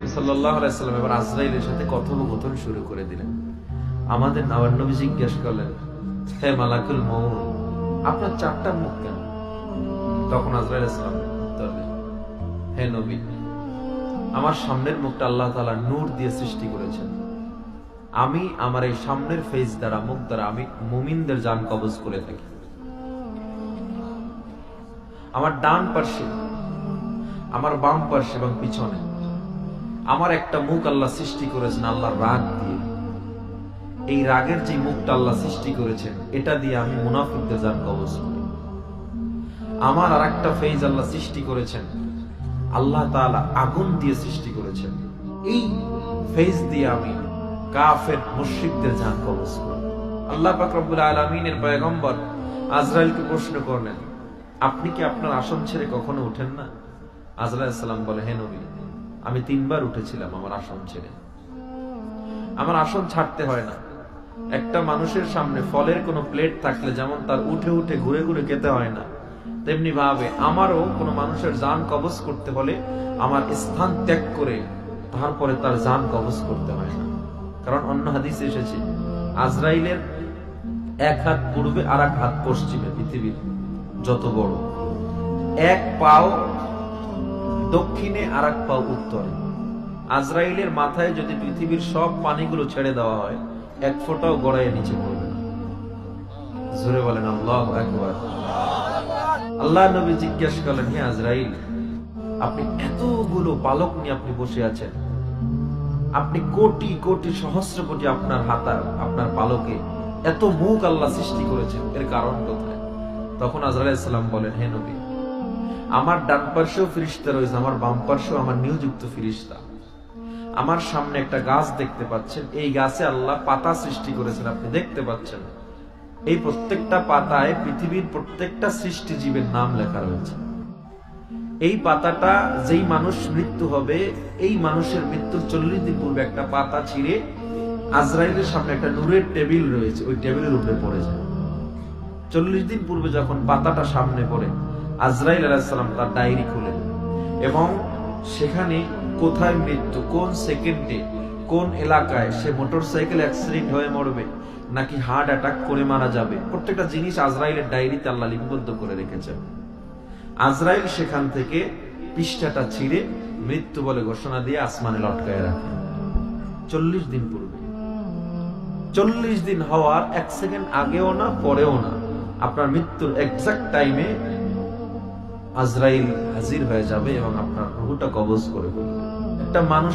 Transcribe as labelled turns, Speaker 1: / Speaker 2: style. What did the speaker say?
Speaker 1: সাল্লাল্লাহু আলাইহি সাল্লাম এবার আজরাইলের সাথে কথোপকথন শুরু করে দিলেন। আমাদের নবী নবী জিজ্ঞেস করলেন, হে মালাকুল মউত, আপনার চারটা মুখ কেন? তখন আজরাইল ইসলাম উত্তর দেন, হে নবী, আমার সামনের মুখটা আল্লাহ তাআলা নূর দিয়ে সৃষ্টি করেছেন। আমি আমার এই সামনের ফেস দ্বারা, মুখ দ্বারা আমি মুমিনদের জান কবজ করে থাকি। আমার ডান পার্শ্বে, আমার বাম পার্শ্বে এবং পিছনে আমার একটা মুখ আল্লাহ সৃষ্টি করেছেন আল্লাহর রাগ দিয়ে। এই রাগের যে মুখটা আল্লাহ সৃষ্টি করেছেন, এটা দিয়ে আমি মুনাফিকদের জান কবজ করি। আমার আর একটা ফেজ আল্লাহ সৃষ্টি করেছেন, আল্লাহ তাআলা আগুন দিয়ে সৃষ্টি করেছেন। এই ফেজ দিয়ে আমি কাফের মুশরিকদের জান কবজ করি। আল্লাহ পাক রব্বুল আলামিনের পয়গম্বর আজরাইলকে প্রশ্ন করলেন, আপনি কি আপনার আসন ছেড়ে কখনো উঠেন না? আজরাইল সালাম বলে, হে নবী, আমি 3 বার উঠেছিলাম আমার আসন ছেড়ে। আমার আসন ছাড়তে হয় না। একটা মানুষের সামনে ফলের কোনো প্লেট থাকলে যেমন তার উঠে উঠে ঘুরে ঘুরে খেতে হয় না, তেমনি ভাবে আমারও কোনো মানুষের জান কবজ করতে হলে আমার স্থান ত্যাগ করে তারপরে তার জান কবজ করতে হয় না। কারণ অন্য হাদিসে এসেছে, আজরাইলের এক হাত পূর্বে আর এক হাত পশ্চিমে, পৃথিবীর যত বড়, এক পাও দক্ষিণে আর এক পাও উত্তরে। আজরাইলের মাথায় যদি পৃথিবীর সব পানিগুলো ছেড়ে দেওয়া হয়, এক ফোঁটাও গড়াইয়ে নিচে পড়বে না। জোরে বলেন আল্লাহু আকবার। আল্লাহ নবী জিজ্ঞেস করলেন, হে আজরাইল, আপনি এতগুলো পালক নিয়ে আপনি বসে আছেন, আপনি কোটি কোটি সহস্র কোটি আপনার হাতা, আপনার পালকে এত মুখ আল্লাহ সৃষ্টি করেছেন, এর কারণ কোথায়? তখন আজরাইল সালাম বলেন, হে নবী, আমার ডান পার্শ্বেও ফেরেশতা রয়েছে, আমার বাম পার্শ্বেও আমার নিয়োজিত ফেরেশতা। আমার সামনে একটা গাছ দেখতে পাচ্ছেন, এই গাছে আল্লাহ পাতা সৃষ্টি করেছেন, আপনি দেখতে পাচ্ছেন। এই প্রত্যেকটা পাতায় পৃথিবীর প্রত্যেকটা সৃষ্টি জীবের নাম লেখা রয়েছে। এই পাতাটা যেই মানুষ মৃত্যু হবে, এই মানুষের মৃত্যুর 40 দিন পূর্বে একটা পাতা ছিঁড়ে আজরাইলের সামনে একটা নূরের টেবিল রয়েছে, ওই টেবিলের উপরে পড়ে যায়। 40 দিন পূর্বে যখন পাতাটা সামনে পড়ে, আজরাইল আলাইহিস সালাম তার ডায়েরি খুলেন এবং সেখানে কোথায় মৃত্যু, কোন সেকেন্ডে, কোন এলাকায় সে মোটরসাইকেল অ্যাক্সিডেন্ট হয়ে মরবে নাকি হার্ট অ্যাটাক করে মারা যাবে, প্রত্যেকটা জিনিস আজরাইলের ডায়েরিতে আল্লাহ লিপিবদ্ধ করে রেখেছেন। আজরাইল সেখান থেকে পৃষ্ঠাটা ছিঁড়ে মৃত্যু বলে ঘোষণা দিয়ে আসমানে লটকায় রাখে। 40 দিন পূর্বে, 40 দিন হওয়ার 1 সেকেন্ড আগেও না পরেও না, আপনার মৃত্যুর এক্সাক্ট টাইমে আজরাইল হাজির হয়ে যাবে এবং আপনার রূহটা কবজ করে ফেলবে। একটা মানুষ